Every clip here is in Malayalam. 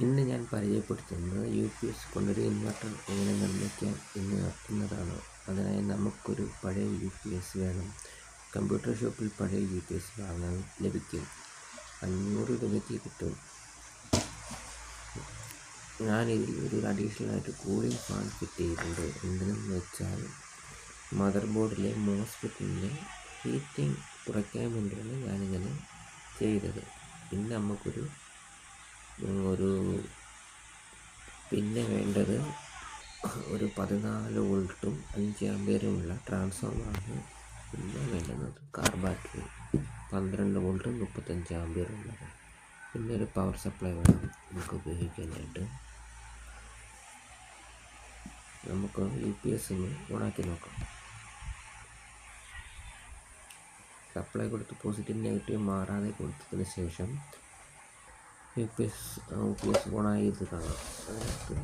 ഇന്ന് ഞാൻ പരിചയപ്പെടുത്തുന്നത് UPS കൊണ്ടൊരു ഇൻവെർട്ടർ എങ്ങനെ നിർമ്മിക്കാം എന്നതാണ്. അതിനായി നമുക്കൊരു പഴയ UPS വേണം. കമ്പ്യൂട്ടർ ഷോപ്പിൽ പഴയ UPS വാങ്ങാൻ ലഭിക്കും. 500 രൂപയ്ക്ക് കിട്ടും. ഞാനിതിൽ ഒരു അഡീഷണലായിട്ട് കൂളിംഗ് ഫാൻ ഫിറ്റ് ചെയ്തിട്ടുണ്ട്. എന്തിനെന്ന് വെച്ചാൽ മദർ ബോർഡിലെ മോസ്ഫെറ്റിൻ്റെ ഹീറ്റിംഗ് കുറയ്ക്കാൻ വേണ്ടിയാണ് ഞാനിങ്ങനെ ചെയ്തത്. പിന്നെ നമുക്കൊരു പിന്നെ വേണ്ടത് ഒരു 14 വോൾട്ടും 5 ആമ്പിയറുമുള്ള ട്രാൻസ്ഫോമറാണ്. പിന്നെ വേണ്ടുന്നത് കാർ ബാറ്ററി 12 വോൾട്ടും 35 ആമ്പിയറുള്ളത്. പിന്നെ ഒരു പവർ സപ്ലൈ വേണം നമുക്ക് ഉപയോഗിക്കാനായിട്ട്. നമുക്ക് UPS ഒന്ന് ഓണാക്കി നോക്കാം. സപ്ലൈ കൊടുത്ത് പോസിറ്റീവ് നെഗറ്റീവ് മാറാതെ കൊടുത്തതിന് ശേഷം UPS ഓണായി ഇത് കാണാം. അതിനകത്ത്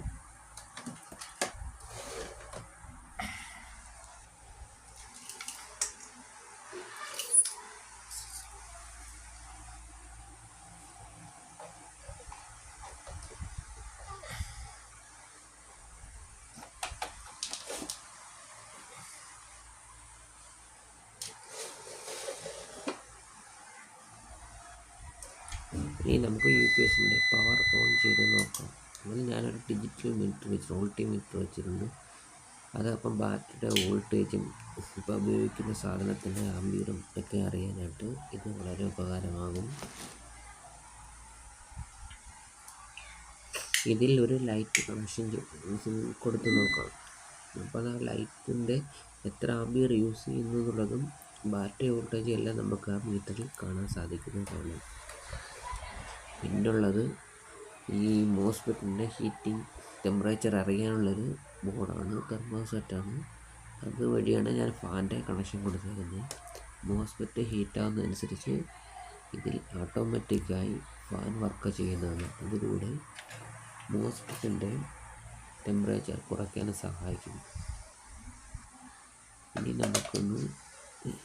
ഇനി നമുക്ക് UPSൻ്റെ പവർ ഓൺ ചെയ്ത് നോക്കാം. അതിൽ ഞാനൊരു ഡിജിറ്റൽ മീറ്റർ വോൾട്ടിമീറ്റർ വെച്ചിട്ടുണ്ട്. അതപ്പം ബാറ്ററിയുടെ വോൾട്ടേജും ഇപ്പോൾ ഉപയോഗിക്കുന്ന സാധനത്തിൻ്റെ ആമ്പിയറും ഒക്കെ അറിയാനായിട്ട് ഇത് വളരെ ഉപകാരമാകും. ഇതിൽ ഒരു ലൈറ്റ് കണക്ഷൻ കൊടുത്ത് നോക്കാം. അപ്പോൾ ആ ലൈറ്റിൻ്റെ എത്ര ആമ്പിയർ യൂസ് ചെയ്യുന്നു എന്നുള്ളതും ബാറ്ററി വോൾട്ടേജും എല്ലാം നമുക്ക് ആ മീറ്ററിൽ കാണാൻ സാധിക്കുന്നതാണ്. പിന്നുള്ളത് ഈ മോസ്ഫെറ്റിൻ്റെ ഹീറ്റിംഗ് ടെമ്പറേച്ചർ അറിയാനുള്ളൊരു ബോർഡാണ്, തെർമോസെറ്റാണ്. അതുവഴിയാണ് ഞാൻ ഫാൻ്റെ കണക്ഷൻ കൊടുത്തിരിക്കുന്നത്. മോസ്ഫെറ്റ് ഹീറ്റാവുന്നതനുസരിച്ച് ഇതിൽ ഓട്ടോമാറ്റിക്കായി ഫാൻ വർക്ക് ചെയ്യുന്നതാണ്. അതിലൂടെ മോസ്ഫെറ്റിൻ്റെ ടെമ്പറേച്ചർ കുറയ്ക്കാൻ സഹായിക്കും. ഇനി നമുക്കൊന്ന്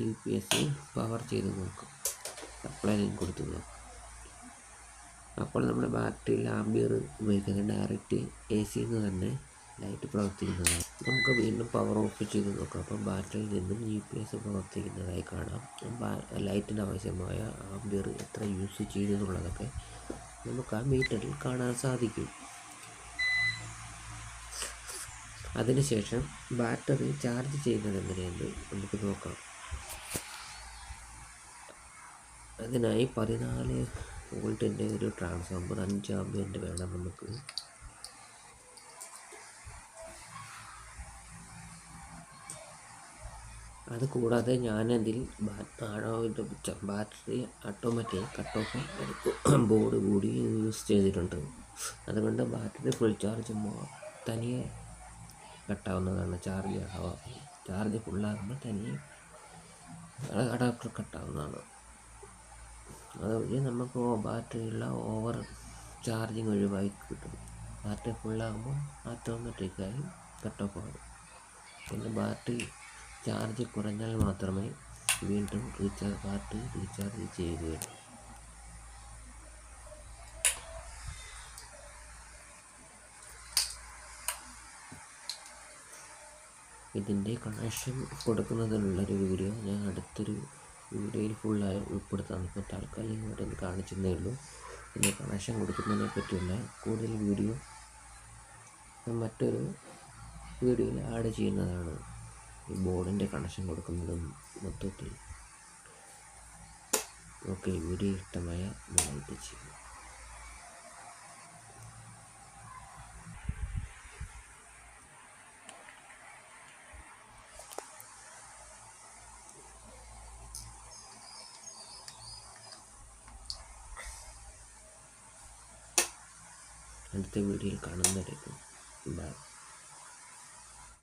UPS പവർ ചെയ്ത് നോക്കാം. സപ്ലൈ ലൈൻ കൊടുത്ത് നോക്കാം. അപ്പോൾ നമ്മുടെ ബാറ്ററിയിൽ ആമ്പിയർ ഉപയോഗിക്കുന്നത് ഡയറക്റ്റ് AC തന്നെ ലൈറ്റ് പ്രവർത്തിക്കുന്നതാണ്. നമുക്ക് വീണ്ടും പവർ ഓഫ് ചെയ്ത് നോക്കാം. അപ്പോൾ ബാറ്ററിയിൽ നിന്നും UPS പ്രവർത്തിക്കുന്നതായി കാണാം. ലൈറ്റിന് ആവശ്യമായ ആമ്പിയർ എത്ര യൂസ് ചെയ്തു എന്നുള്ളതൊക്കെ നമുക്ക് ആ മീറ്ററിൽ കാണാൻ സാധിക്കും. അതിനുശേഷം ബാറ്ററി ചാർജ് ചെയ്യുന്നത് എങ്ങനെയെന്ന് നമുക്ക് നോക്കാം. അതിനായി 14 വോൾട്ടിൻ്റെ ഒരു ട്രാൻസ്ഫോമർ 5 ആമ്പിയറിൻ്റെ വേണം നമുക്ക്. അതുകൂടാതെ ഞാനതിൽ battery automatic cut off board കൂടി യൂസ് ചെയ്തിട്ടുണ്ട്. അതുകൊണ്ട് ബാറ്ററി ഫുൾ ചാർജ് തനിയെ കട്ടാവുന്നതാണ്. ചാർജ് ഫുള്ളാകുമ്പോൾ തനിയെ അഡാപ്റ്റർ കട്ടാവുന്നതാണ്. അതുവഴി നമുക്ക് ബാറ്ററിയുള്ള ഓവർ ചാർജിങ് ഒഴിവായി കിട്ടും. ബാറ്ററി ഫുള്ളാകുമ്പോൾ ഓട്ടോമാറ്റിക്കായി കട്ട് ഓഫ് ആകും. പിന്നെ ബാറ്ററി ചാർജ് കുറഞ്ഞാൽ മാത്രമേ വീണ്ടും ബാറ്ററി റീചാർജ് ചെയ്യുകയുള്ളൂ. ഇതിൻ്റെ കണക്ഷൻ കൊടുക്കുന്നതിനുള്ളൊരു വീഡിയോ ഞാൻ അടുത്തൊരു വീഡിയോയിൽ ഫുള്ളായി ഉൾപ്പെടുത്താം. ഇപ്പോൾ തൽക്കാലം ഇവിടെ കാണിച്ചതേ ഉള്ളൂ. ഇതിൻ്റെ കണക്ഷൻ കൊടുക്കുന്നതിനെ പറ്റിയുള്ള കൂടുതൽ വീഡിയോ മറ്റൊരു വീഡിയോയിൽ ആഡ് ചെയ്യുന്നതാണ്. ഈ ബോർഡിൻ്റെ കണക്ഷൻ കൊടുക്കുന്നതും മൊത്തത്തിൽ. ഓക്കെ, വീഡിയോ ഇഷ്ടമായ ലൈക്ക് ചെയ്യുക. അടുത്ത വീഡിയോയിൽ കാണുന്നവരേക്കും ബൈ.